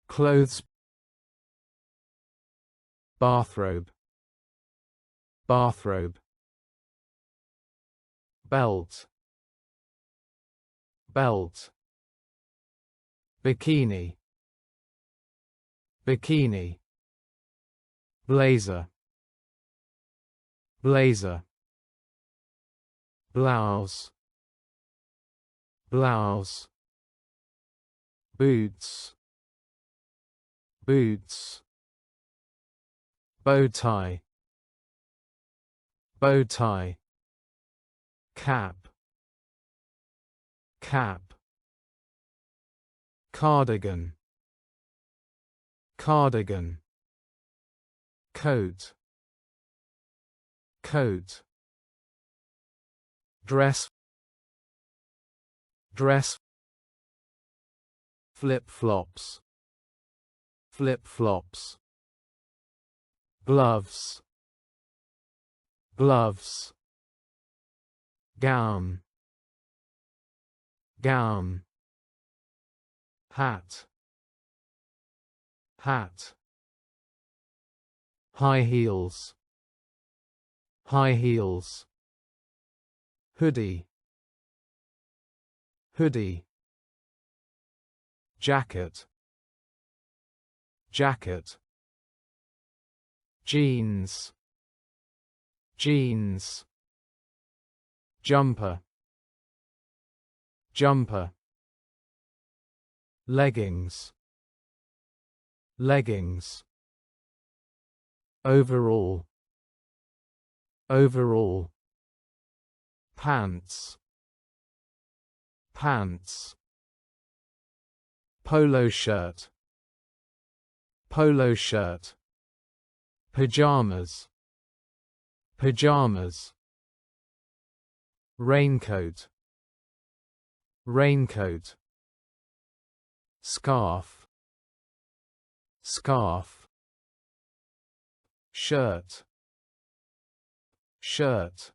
clothes, bathrobe, bathrobe, belt, belt, bikini, bikini, blazer, blazer, blouse, blouse, boots, boots, bow tie, bow tie, cap, cap, cardigan, cardigan, coat, coat, dress, dress, flip-flops, flip-flops, gloves, gloves, gown, gown, hat, hat, high heels, high heels, hoodie, hoodie, jacket, jacket, jeans, jeans, jumper, jumper, leggings, leggings, overall, overall, pants, pants, polo shirt, polo shirt, pyjamas, pyjamas, raincoat, raincoat, scarf, scarf, shirt, shirt,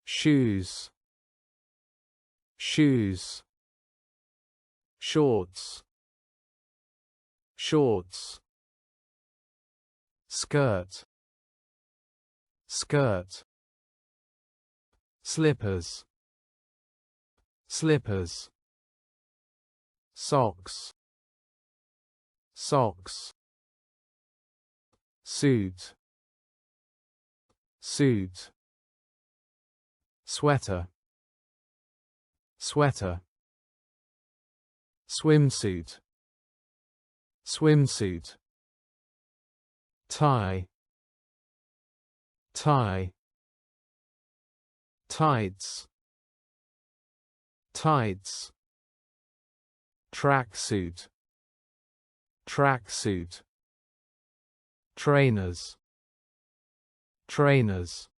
shoes, shoes, shorts, shorts, skirt, skirt, slippers, slippers, socks, socks, suit, suit, sweater, sweater, swimsuit, swimsuit, tie, tie, tights, tights, tracksuit, tracksuit, trainers, trainers,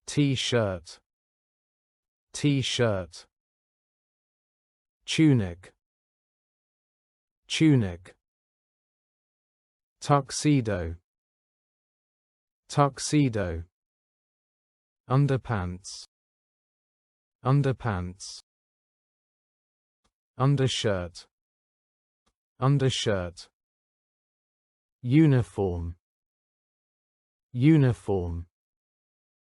t-shirt, t-shirt, tunic, tunic, tuxedo, tuxedo, underpants, underpants, undershirt, undershirt, uniform, uniform,